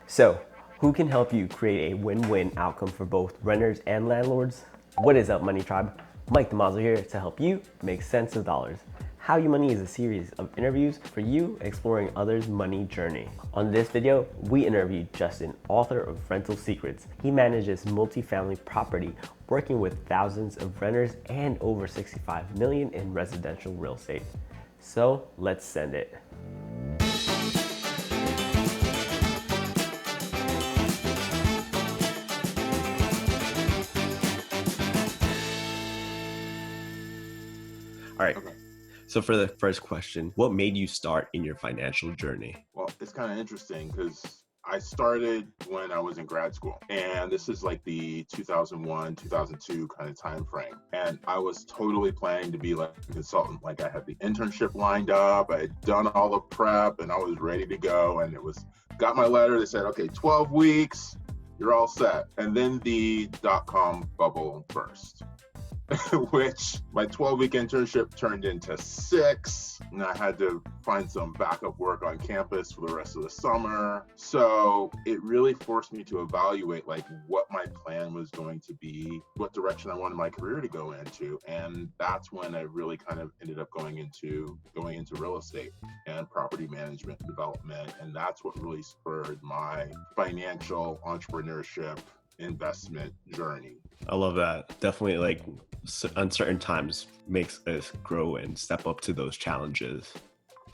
So, who can help you create a win-win outcome for both renters and landlords? What is up, Money Tribe? Mike Damazo here to help you make sense of dollars. How You Money is a series of interviews for you exploring others' money journey. On this video, we interviewed Justin, author of Rental Secrets. He manages multifamily property, working with thousands of renters and over 65 million in residential real estate. So let's send it. All right. Okay. So for the first question, what made you start in your financial journey? Well, it's kind of interesting because I started when I was in grad school, and this is like the 2001, 2002 kind of time frame. And I was totally planning to be like a consultant. Like I had the internship lined up, I had done all the prep, and I was ready to go. And got my letter. They said, okay, 12 weeks, you're all set. And then the dot-com bubble burst. Which my 12-week internship turned into 6, and I had to find some backup work on campus for the rest of the summer. So it really forced me to evaluate like what my plan was going to be, what direction I wanted my career to go into. And that's when I really kind of ended up going into real estate and property management and development. And that's what really spurred my financial entrepreneurship investment journey. I love that. Definitely, like, uncertain times makes us grow and step up to those challenges,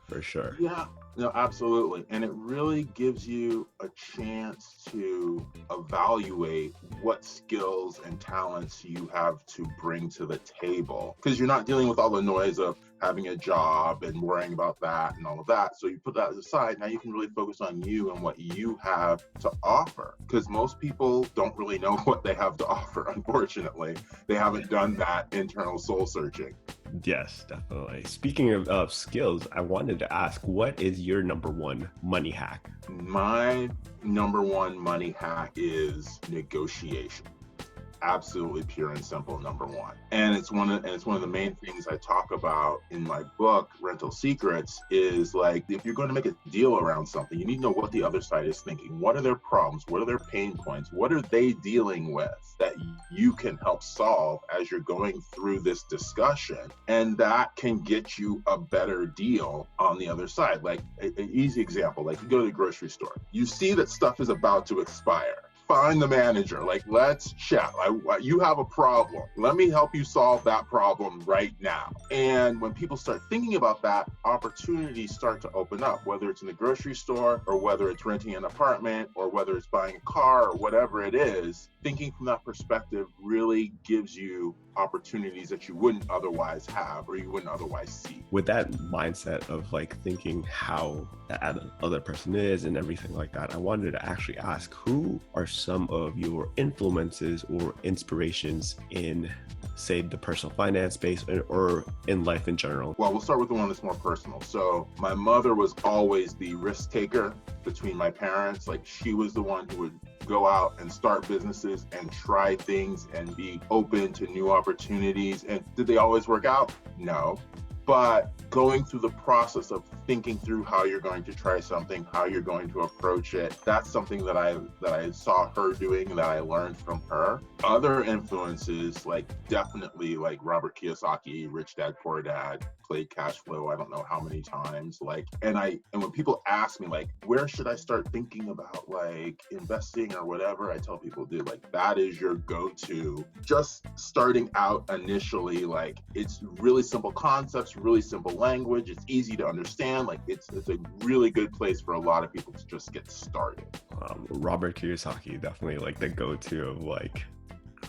for sure. Yeah, no, absolutely. And it really gives you a chance to evaluate what skills and talents you have to bring to the table, because you're not dealing with all the noise of having a job and worrying about that and all of that. So you put that aside. Now you can really focus on you and what you have to offer, because most people don't really know what they have to offer. Unfortunately, they haven't done that internal soul searching. Yes, definitely. Speaking of skills, I wanted to ask, what is your number one money hack? My number one money hack is negotiation. Absolutely pure and simple, number one. And it's one of the main things I talk about in my book, Rental Secrets, is like, if you're going to make a deal around something, you need to know what the other side is thinking. What are their problems? What are their pain points? What are they dealing with that you can help solve as you're going through this discussion? And that can get you a better deal on the other side. Like an easy example, like you go to the grocery store, you see that stuff is about to expire. Find the manager, like, let's chat. You have a problem. Let me help you solve that problem right now. And when people start thinking about that, opportunities start to open up, whether it's in the grocery store or whether it's renting an apartment or whether it's buying a car or whatever it is. Thinking from that perspective really gives you opportunities that you wouldn't otherwise have or you wouldn't otherwise see. With that mindset of like thinking how that other person is and everything like that, I wanted to actually ask, who are some of your influences or inspirations in, say, the personal finance space or in life in general? Well, we'll start with the one that's more personal. So my mother was always the risk taker between my parents. Like, she was the one who would go out and start businesses and try things and be open to new opportunities. And did they always work out? No. But going through the process of thinking through how you're going to try something, how you're going to approach it, that's something that I saw her doing and that I learned from her. Other influences, like definitely like Robert Kiyosaki, Rich Dad Poor Dad, played cash flow I don't know how many times. Like, and when people ask me like, where should I start thinking about like investing or whatever, I tell people, dude, like that is your go-to. Just starting out initially, like it's really simple concepts, really simple language. It's easy to understand. Like it's a really good place for a lot of people to just get started. Robert Kiyosaki, definitely like the go-to of like,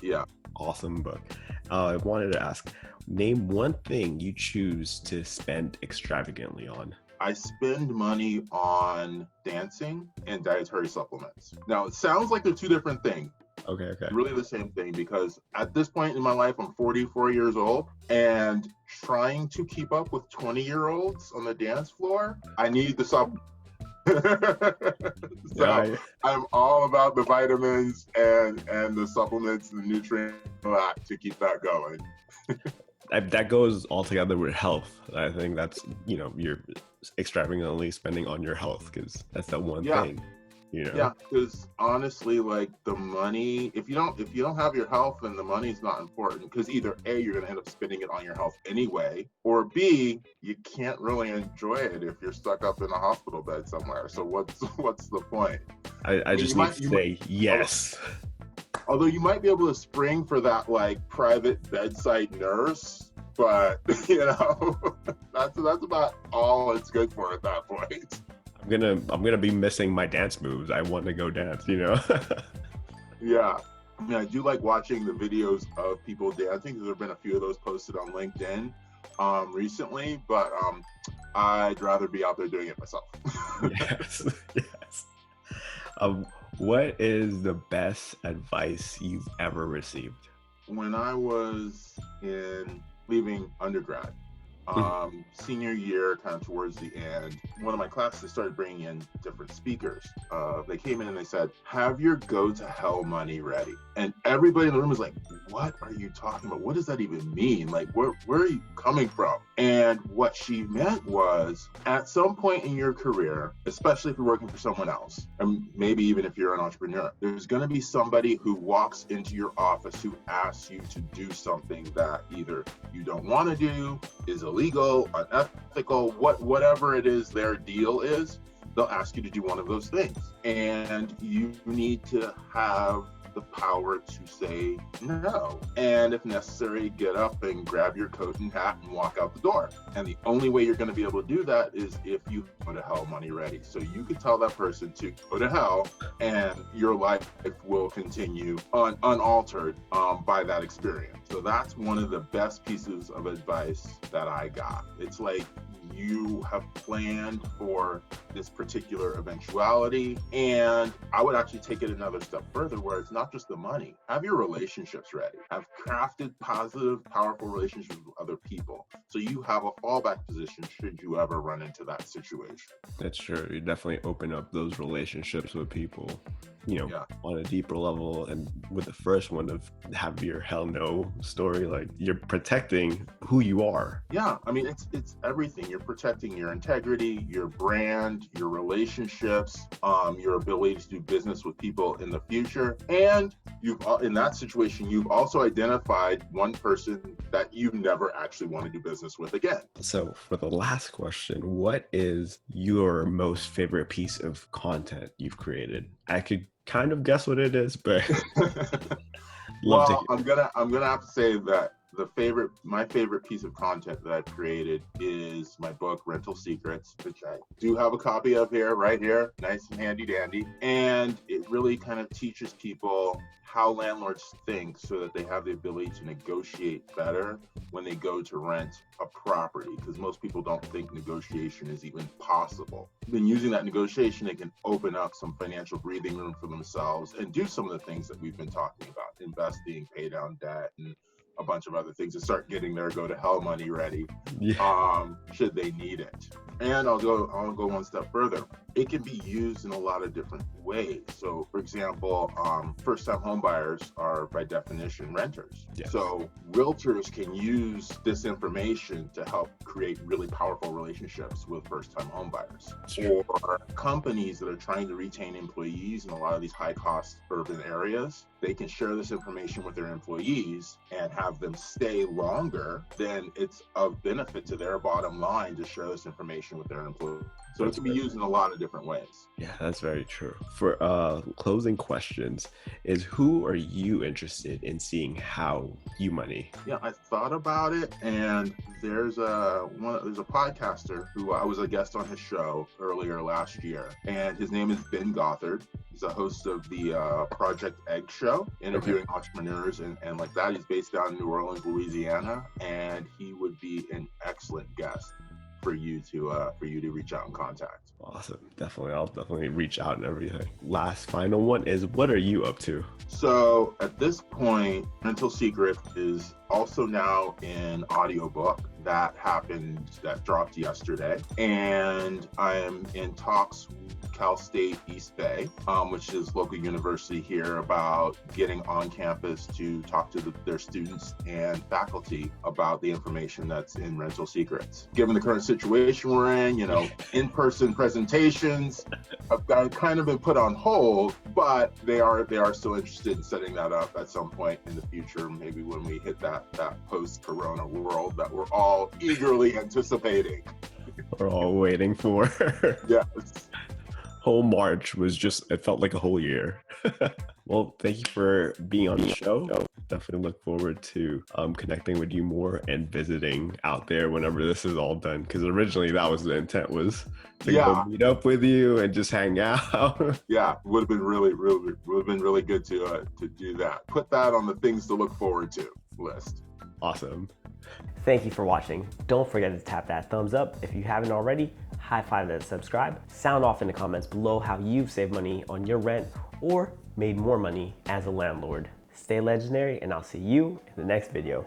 yeah, awesome book. I wanted to ask, name one thing you choose to spend extravagantly on. I spend money on dancing and dietary supplements. Now, it sounds like they're two different things. Okay. Really the same thing, because at this point in my life, I'm 44 years old, and trying to keep up with 20-year-olds on the dance floor, I need the supplements. So I'm all about the vitamins and the supplements, the nutrients to keep that going. That goes all together with health. I think that's, you're extravagantly spending on your health because that's the one thing. you know? Yeah, because honestly, like the money, if you don't have your health, then the money's not important. Because either A, you're gonna end up spending it on your health anyway, or B, you can't really enjoy it if you're stuck up in a hospital bed somewhere. So what's the point? I just need to say yes. Although you might be able to spring for that like private bedside nurse, but that's about all it's good for at that point. I'm gonna be missing my dance moves. I want to go dance, Yeah. I mean, I do like watching the videos of people dancing. There have been a few of those posted on LinkedIn recently, but I'd rather be out there doing it myself. Yes. What is the best advice you've ever received? When I was leaving undergrad, senior year, kind of towards the end, one of my classes started bringing in different speakers. They came in and they said, have your go to hell money ready. And everybody in the room was like, what are you talking about? What does that even mean? Like, where are you coming from? And what she meant was, at some point in your career, especially if you're working for someone else, and maybe even if you're an entrepreneur, there's going to be somebody who walks into your office who asks you to do something that either you don't want to do, is illegal, unethical, whatever it is their deal is, they'll ask you to do one of those things. And you need to have the power to say no. And if necessary, get up and grab your coat and hat and walk out the door. And the only way you're going to be able to do that is if you go to hell money ready. So you could tell that person to go to hell and your life will continue unaltered by that experience. So that's one of the best pieces of advice that I got. It's like, you have planned for this particular eventuality. And I would actually take it another step further, where it's not just the money. Have your relationships ready. Have crafted positive, powerful relationships with other people, so you have a fallback position should you ever run into that situation. That's true. You definitely open up those relationships with people, on a deeper level. And with the first one of have your hell no story, like you're protecting who you are. Yeah, I mean, it's everything. You're protecting your integrity, your brand, your relationships, your ability to do business with people in the future. And in that situation, you've also identified one person that you never actually want to do business with again. So for the last question, what is your most favorite piece of content you've created? I could kind of guess what it is, but I'm gonna have to say that my favorite piece of content that I've created is my book, Rental Secrets, which I do have a copy of right here, nice and handy dandy. And it really kind of teaches people how landlords think so that they have the ability to negotiate better when they go to rent a property, because most people don't think negotiation is even possible. Then using that negotiation, they can open up some financial breathing room for themselves and do some of the things that we've been talking about, investing, pay down debt, and a bunch of other things, to start getting their go to hell money ready, should they need it. And I'll go one step further. It can be used in a lot of different ways. So, for example, first-time home buyers are by definition renters. Yes. So realtors can use this information to help create really powerful relationships with first-time home buyers. Or companies that are trying to retain employees in a lot of these high-cost urban areas, they can share this information with their employees and have them stay longer. Then it's of benefit to their bottom line to share this information with their employees. So it can be used in a lot of different ways. Yeah, that's very true. For closing questions, is who are you interested in seeing how you money? Yeah, I thought about it, and there's a podcaster who I was a guest on his show earlier last year, and his name is Ben Gothard. He's a host of the Project Egg show, interviewing entrepreneurs and like that. He's based down in New Orleans, Louisiana, and he would be an excellent guest for you to reach out and contact. Awesome. I'll definitely reach out and everything. Last final one is, what are you up to? So at this point, Rental Secret is also now in audiobook. That dropped yesterday. And I am in talks with Cal State East Bay, which is local university here, about getting on campus to talk to their students and faculty about the information that's in Rental Secrets. Given the current situation we're in, in-person presentations have kind of been put on hold, but they are still interested in setting that up at some point in the future, maybe when we hit that post-corona world that we're all eagerly anticipating. We're all waiting for. Yes. Whole March it felt like a whole year. Well, thank you for being on the show. Definitely look forward to connecting with you more and visiting out there whenever this is all done. Because originally that was the intent, was to go meet up with you and just hang out. Yeah, would have been really good to do that. Put that on the things to look forward to list. Awesome. Thank you for watching. Don't forget to tap that thumbs up if you haven't already. High five that subscribe. Sound off in the comments below how you've saved money on your rent or made more money as a landlord. Stay legendary, and I'll see you in the next video.